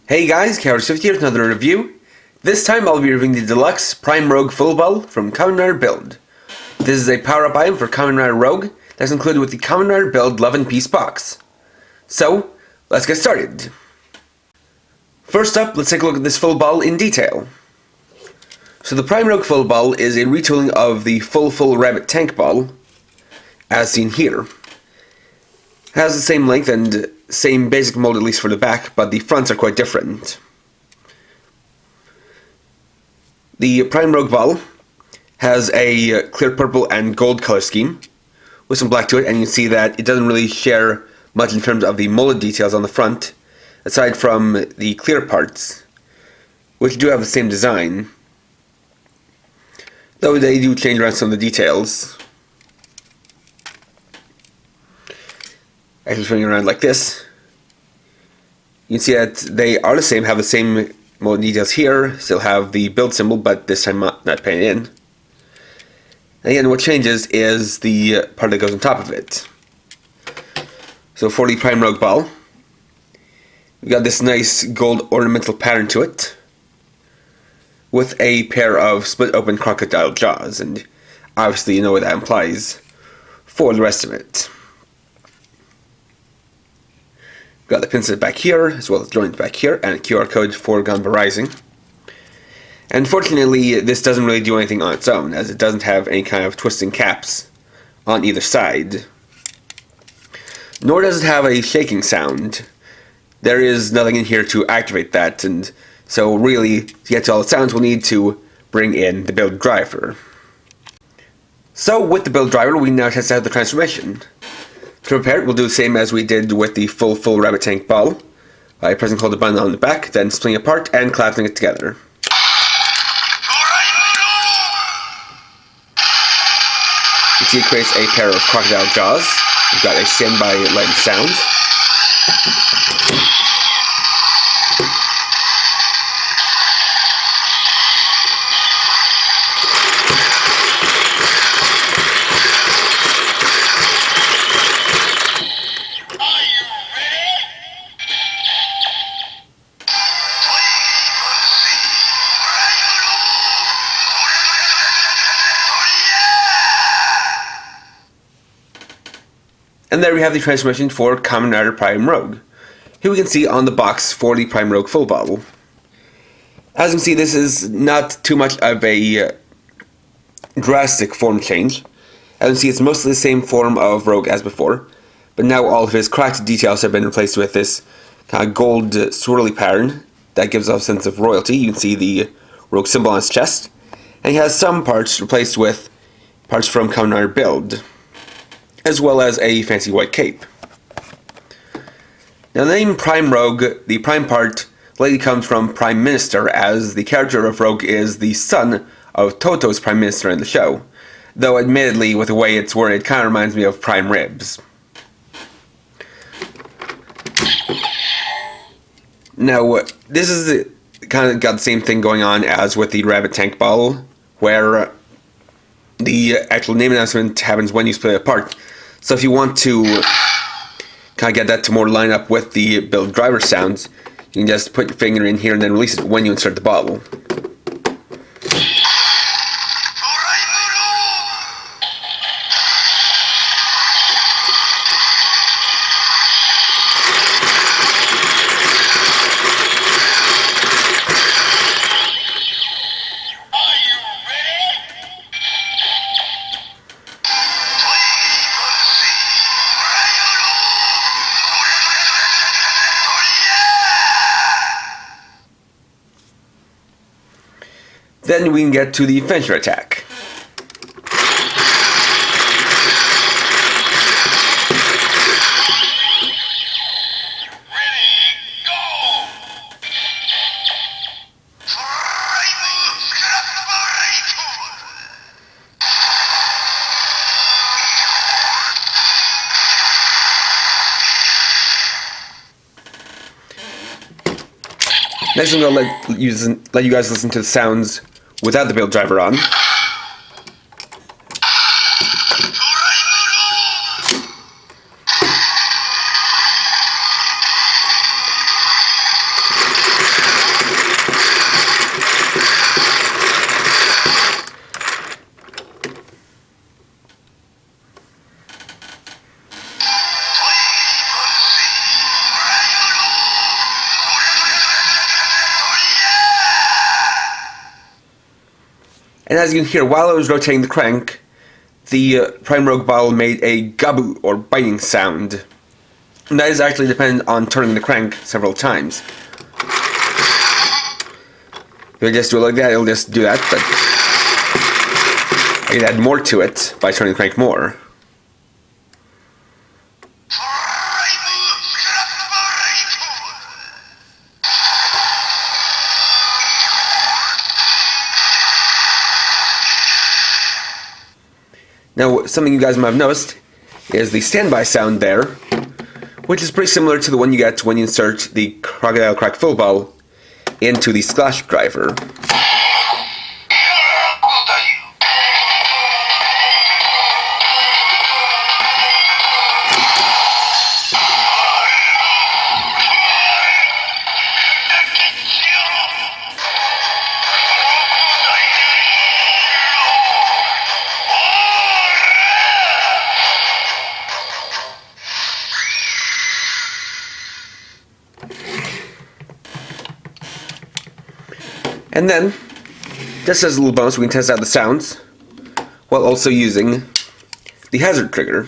Hey guys, Chaos50 here with another review. This time I'll be reviewing the Deluxe Prime Rogue Full Ball from Kamen Rider Build. This is a power-up item for Kamen Rider Rogue that's included with the Kamen Rider Build Love and Peace box. So, let's get started. First up, let's take a look at this full ball in detail. So the Prime Rogue Full Ball is a retooling of the full Rabbit Tank Ball, as seen here. It has the same length and same basic mold, at least for the back, but the fronts are quite different. The Prime Rogue Ball has a clear purple and gold color scheme with some black to it, and you can see that it doesn't really share much in terms of the molded details on the front, aside from the clear parts, which do have the same design, though they do change around some of the details. Actually, swinging around like this, you can see that they are the same, have the same mold details here, still have the build symbol, but this time not painted in. And again, what changes is the part that goes on top of it. So for the Prime Rogue Ball, we've got this nice gold ornamental pattern to it, with a pair of split open crocodile jaws, and obviously you know what that implies for the rest of it. Got the pin set back here, as well as the joint back here, and a QR code for Ganba Rising. And fortunately, this doesn't really do anything on its own, as it doesn't have any kind of twisting caps on either side. Nor does it have a shaking sound. There is nothing in here to activate that, and so really, to get to all the sounds, we'll need to bring in the build driver. So, with the build driver, we now test out the transformation. To prepare it, we'll do the same as we did with the full Rabbit Tank Ball, by pressing hold the button on the back, then splitting it apart and clapping it together. You see it creates a pair of crocodile jaws. We've got a standby light and sound. And there we have the transformation for Kamen Rider Prime Rogue. Here we can see on the box for the Prime Rogue Full Ball. As you can see, this is not too much of a drastic form change. As you can see, it's mostly the same form of Rogue as before, but now all of his cracked details have been replaced with this kind of gold swirly pattern that gives off a sense of royalty. You can see the Rogue symbol on his chest, and he has some parts replaced with parts from Kamen Rider Build, as well as a fancy white cape. Now the name Prime Rogue, the Prime part, likely comes from Prime Minister, as the character of Rogue is the son of Toto's Prime Minister in the show, though admittedly with the way it's worded it kind of reminds me of Prime Ribs. Now this is kind of got the same thing going on as with the Rabbit Tank Ball, where the actual name announcement happens when you split it apart. So if you want to kind of get that to more line up with the build driver sounds, you can just put your finger in here and then release it when you insert the bottle. Then we can get to the finisher attack. Next I'm going to let you guys listen to the sounds without the build driver on. And as you can hear, while I was rotating the crank, the Prime Rogue bottle made a GABU, or biting sound. And that is actually dependent on turning the crank several times. If I just do it like that, it'll just do that, but I can add more to it by turning the crank more. Now, something you guys might have noticed is the standby sound there, which is pretty similar to the one you get when you insert the Crocodile Crack Full Ball into the Splash driver. And then, just as a little bonus, we can test out the sounds while also using the hazard trigger.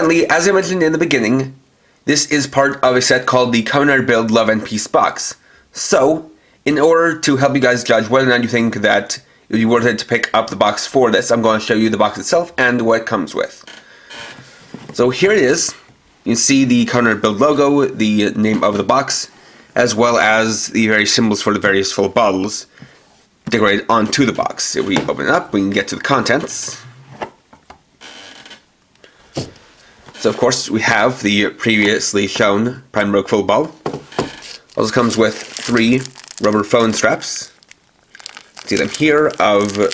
Finally, as I mentioned in the beginning, this is part of a set called the Kamen Build Love and Peace box. So, in order to help you guys judge whether or not you think that it would be worth it to pick up the box for this, I'm going to show you the box itself and what it comes with. So here it is. You can see the Kamen Build logo, the name of the box, as well as the various symbols for the various full bottles decorated onto the box. If we open it up, we can get to the contents. So of course we have the previously shown Prime Rogue Full Ball. Also comes with 3 rubber phone straps. See them here of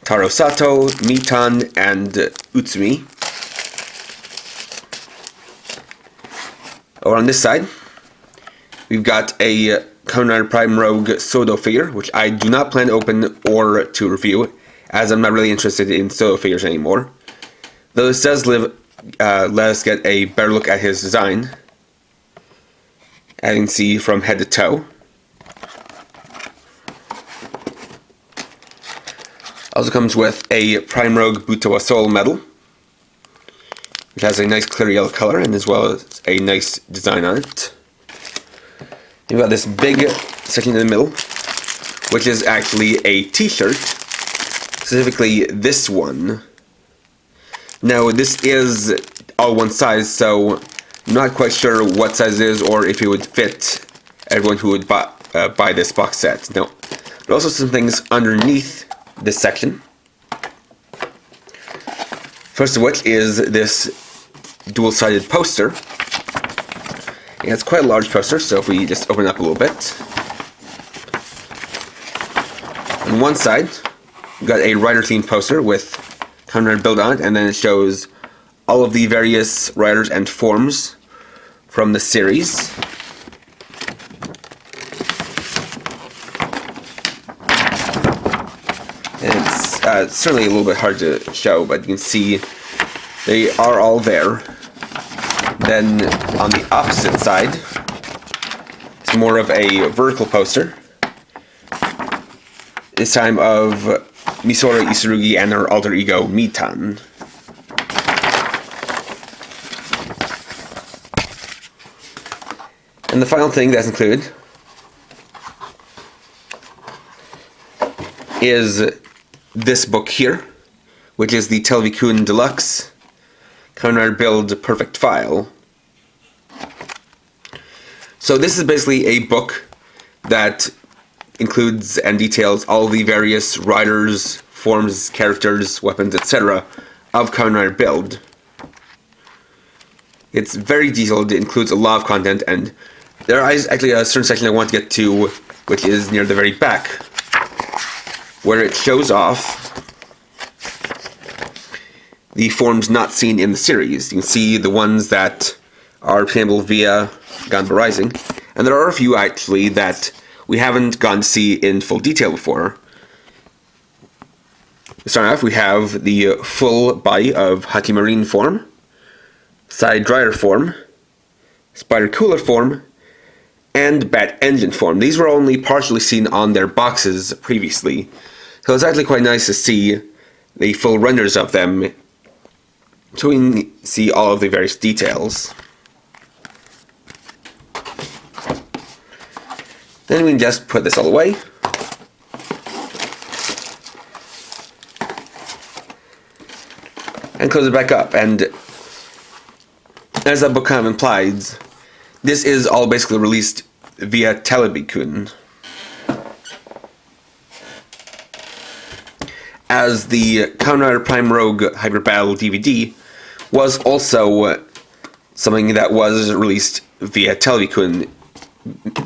Taro Sato, Mitan, and Utsumi. Over on this side, we've got a Kamen Rider Prime Rogue Sodo figure, which I do not plan to open or to review, as I'm not really interested in Sodo figures anymore. Though this does let us get a better look at his design, as you can see from head to toe. Also comes with a Prime Rogue Butawa Soul medal, which has a nice clear yellow color and as well as a nice design on it. You've got this big section in the middle, which is actually a t-shirt, specifically this one. Now this is all one size, so I'm not quite sure what size it is or if it would fit everyone who would buy this box set. No. But also some things underneath this section. First of which is this dual-sided poster. And it's quite a large poster, so if we just open it up a little bit. On one side, we've got a rider-themed poster with Kamen Rider Build on it, and then it shows all of the various riders and forms from the series. And it's certainly a little bit hard to show, but you can see they are all there. Then on the opposite side, it's more of a vertical poster. This time of Misora Isurugi and her alter ego Mitan. And the final thing that's included is this book here, which is the Televikun Deluxe Kamen Rider Build Perfect File. So this is basically a book that includes and details all the various riders, forms, characters, weapons, etc. of Kamen Rider Build. It's very detailed, it includes a lot of content, and there is actually a certain section I want to get to, which is near the very back, where it shows off the forms not seen in the series. You can see the ones that are obtainable via GABU Rising, and there are a few actually that we haven't gotten to see in full detail before. Starting off, we have the full body of Haki Marine form, Side Rider form, Spider Cooler form, and Bat Engine form. These were only partially seen on their boxes previously, so it's actually quite nice to see the full renders of them, so we can see all of the various details. Then we can just put this all away. And close it back up. And as that book kind of implies, this is all basically released via Televikun. As the Kamen Rider Prime Rogue Hyper Battle DVD was also something that was released via Televikun,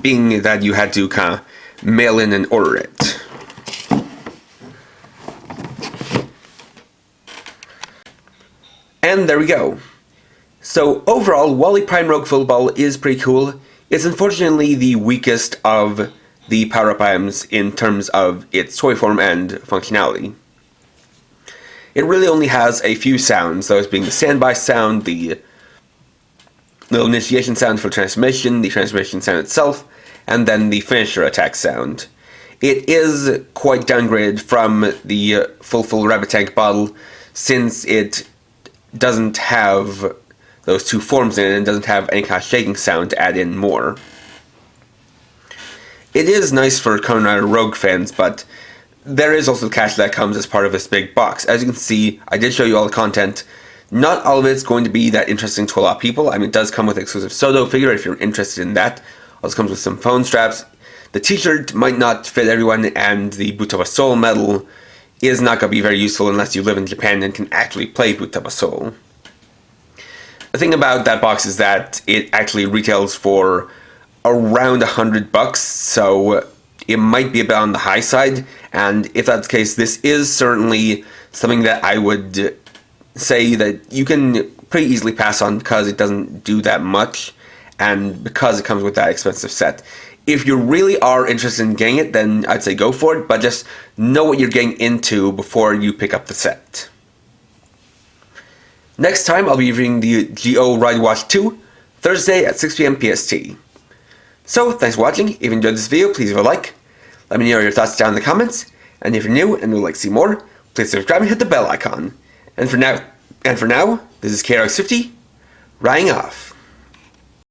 being that you had to kind of mail in and order it. And there we go. So overall, Wally Prime Rogue Full Ball is pretty cool. It's unfortunately the weakest of the power-up items in terms of its toy form and functionality. It really only has a few sounds, those being the standby sound, the little initiation sound for transformation, the transformation sound itself, and then the finisher attack sound. It is quite downgraded from the full Rabbit Tank bottle, since it doesn't have those two forms in it and doesn't have any kind of shaking sound to add in more. It is nice for Kamen Rider Rogue fans, but there is also the catch that comes as part of this big box. As you can see, I did show you all the content. Not all of it's going to be that interesting to a lot of people. I mean, it does come with an exclusive Sodo figure if you're interested in that. Also comes with some phone straps. The t-shirt might not fit everyone, and the Butaba Soul medal is not going to be very useful unless you live in Japan and can actually play Butaba Soul. The thing about that box is that it actually retails for around $100, so it might be a bit on the high side, and if that's the case, this is certainly something that I would say that you can pretty easily pass on because it doesn't do that much, and because it comes with that expensive set. If you really are interested in getting it, then I'd say go for it, but just know what you're getting into before you pick up the set. Next time, I'll be reviewing the GO Ride Watch 2, Thursday at 6 PM PST. So, thanks for watching. If you enjoyed this video, please leave a like. Let me know your thoughts down in the comments. And if you're new and would like to see more, please subscribe and hit the bell icon. And for now, this is KRX50, riding off.